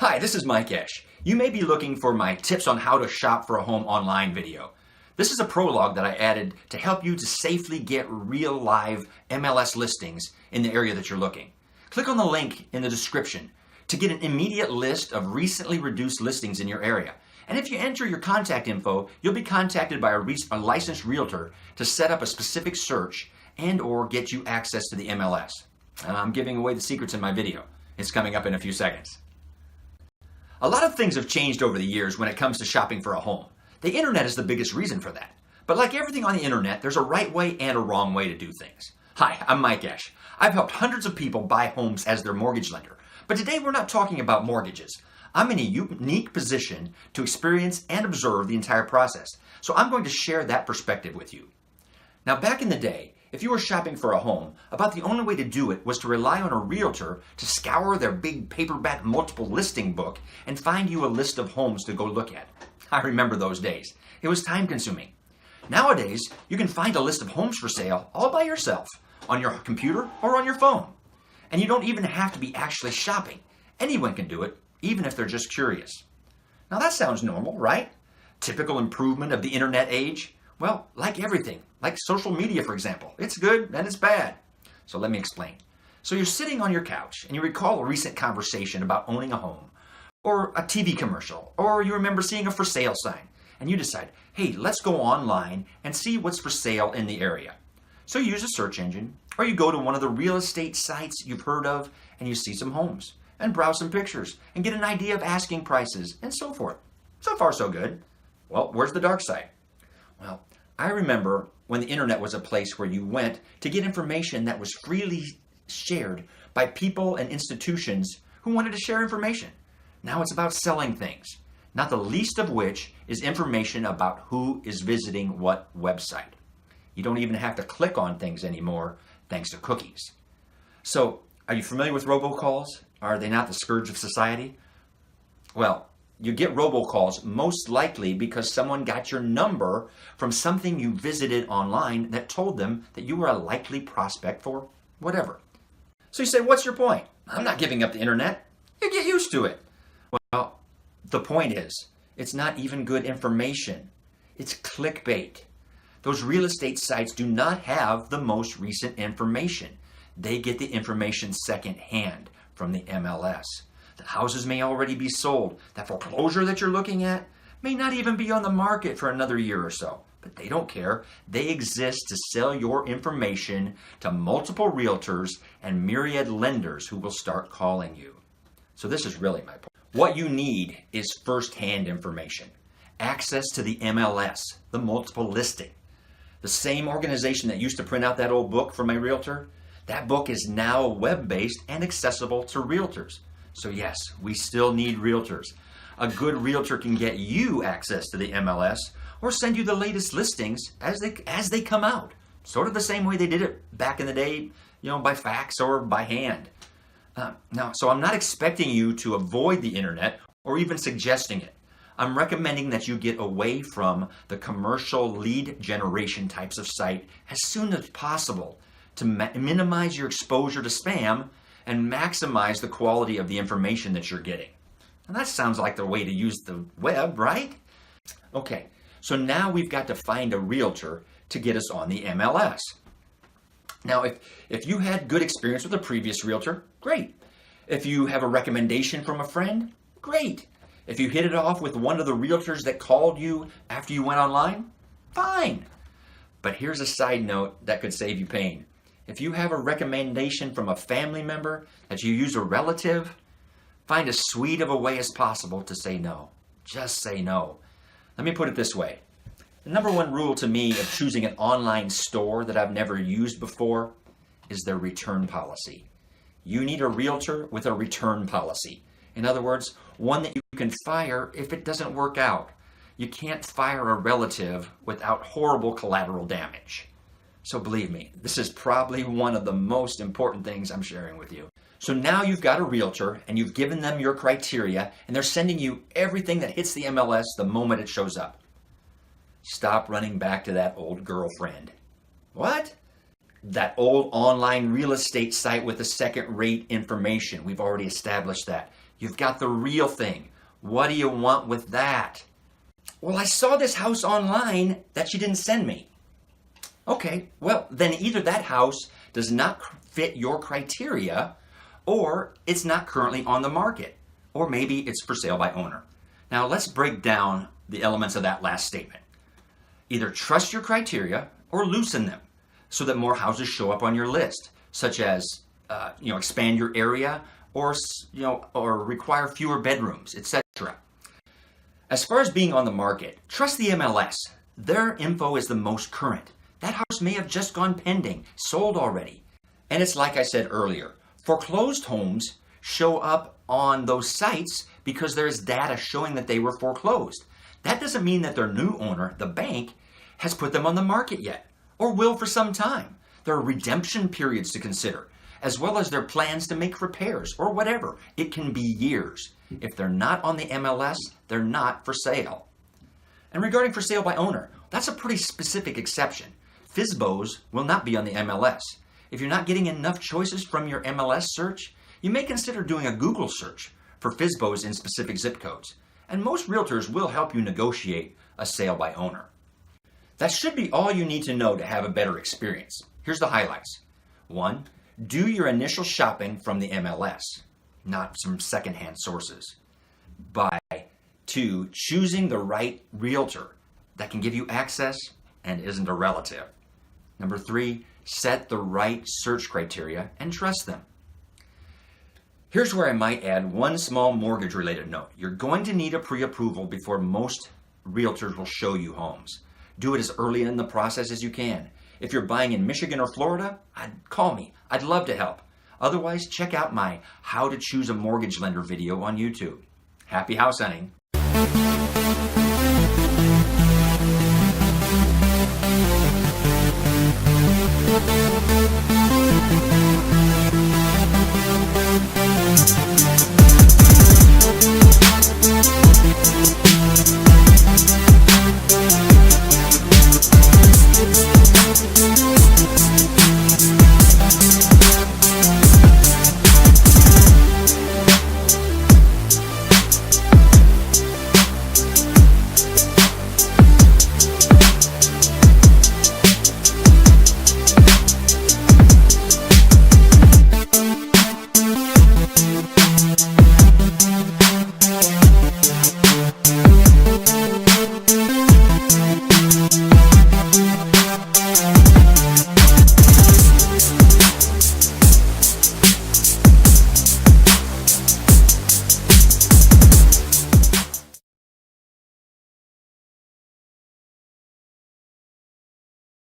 Hi, this is Mike Esch. You may be looking for my tips on how to shop for a home online video. This is a prologue that I added to help you to safely get real live MLS listings in the area that you're looking. Click on the link in the description to get an immediate list of recently reduced listings in your area. And if you enter your contact info, you'll be contacted by a licensed realtor to set up a specific search and or get you access to the MLS. I'm giving away the secrets in my video. It's coming up in a few seconds. A lot of things have changed over the years when it comes to shopping for a home. The internet is the biggest reason for that. But like everything on the internet, there's a right way and a wrong way to do things. Hi, I'm Mike Esch. I've helped hundreds of people buy homes as their mortgage lender. But today we're not talking about mortgages. I'm in a unique position to experience and observe the entire process. So I'm going to share that perspective with you. Now, back in the day, if you were shopping for a home, about the only way to do it was to rely on a realtor to scour their big paperback multiple listing book and find you a list of homes to go look at. I remember those days. It was time consuming. Nowadays, you can find a list of homes for sale all by yourself on your computer or on your phone. And you don't even have to be actually shopping. Anyone can do it, even if they're just curious. Now that sounds normal, right? Typical improvement of the internet age. Well, like everything, like social media, for example, it's good and it's bad. So let me explain. So you're sitting on your couch and you recall a recent conversation about owning a home or a TV commercial, or you remember seeing a for sale sign and you decide, hey, let's go online and see what's for sale in the area. So you use a search engine or you go to one of the real estate sites you've heard of and you see some homes and browse some pictures and get an idea of asking prices and so forth. So far, so good. Well, where's the dark side? Well, I remember when the internet was a place where you went to get information that was freely shared by people and institutions who wanted to share information. Now it's about selling things, not the least of which is information about who is visiting what website. You don't even have to click on things anymore thanks to cookies. So, are you familiar with robocalls? Are they not the scourge of society? Well, you get robocalls most likely because someone got your number from something you visited online that told them that you were a likely prospect for whatever. So you say, what's your point? I'm not giving up the internet. You get used to it. Well, the point is, it's not even good information. It's clickbait. Those real estate sites do not have the most recent information. They get the information secondhand from the MLS. The houses may already be sold. That foreclosure that you're looking at may not even be on the market for another year or so. But they don't care. They exist to sell your information to multiple realtors and myriad lenders who will start calling you. So this is really my point. What you need is first-hand information. Access to the MLS, the multiple listing. The same organization that used to print out that old book for my realtor, that book is now web-based and accessible to realtors. So yes, we still need realtors. A good realtor can get you access to the MLS or send you the latest listings as they come out. Sort of the same way they did it back in the day, by fax or by hand. So I'm not expecting you to avoid the internet or even suggesting it. I'm recommending that you get away from the commercial lead generation types of site as soon as possible to minimize your exposure to spam and maximize the quality of the information that you're getting. And that sounds like the way to use the web, right? Okay, so now we've got to find a realtor to get us on the MLS. Now, if you had good experience with a previous realtor, great. If you have a recommendation from a friend, great. If you hit it off with one of the realtors that called you after you went online, fine. But here's a side note that could save you pain. If you have a recommendation from a family member that you use a relative, find as sweet of a way as possible to say no. Just say no. Let me put it this way. The number one rule to me of choosing an online store that I've never used before is their return policy. You need a realtor with a return policy. In other words, one that you can fire if it doesn't work out. You can't fire a relative without horrible collateral damage. So believe me, this is probably one of the most important things I'm sharing with you. So now you've got a realtor and you've given them your criteria and they're sending you everything that hits the MLS the moment it shows up. Stop running back to that old girlfriend. What? That old online real estate site with the second-rate information. We've already established that. You've got the real thing. What do you want with that? Well, I saw this house online that she didn't send me. Okay, well, then either that house does not fit your criteria, or it's not currently on the market, or maybe it's for sale by owner. Now, let's break down the elements of that last statement. Either trust your criteria or loosen them so that more houses show up on your list, such as expand your area or require fewer bedrooms, etc. As far as being on the market, trust the MLS. Their info is the most current. That house may have just gone pending, sold already. And it's like I said earlier, foreclosed homes show up on those sites because there's data showing that they were foreclosed. That doesn't mean that their new owner, the bank, has put them on the market yet, or will for some time. There are redemption periods to consider, as well as their plans to make repairs or whatever. It can be years. If they're not on the MLS, they're not for sale. And regarding for sale by owner, that's a pretty specific exception. FSBOs will not be on the MLS. If you're not getting enough choices from your MLS search, you may consider doing a Google search for FSBOs in specific zip codes. And most realtors will help you negotiate a sale by owner. That should be all you need to know to have a better experience. Here's the highlights. 1. Do your initial shopping from the MLS, not some secondhand sources. By 2, choosing the right realtor that can give you access and isn't a relative. Number 3, set the right search criteria and trust them. Here's where I might add one small mortgage-related note. You're going to need a pre-approval before most realtors will show you homes. Do it as early in the process as you can. If you're buying in Michigan or Florida, call me. I'd love to help. Otherwise, check out my How to Choose a Mortgage Lender video on YouTube. Happy house hunting.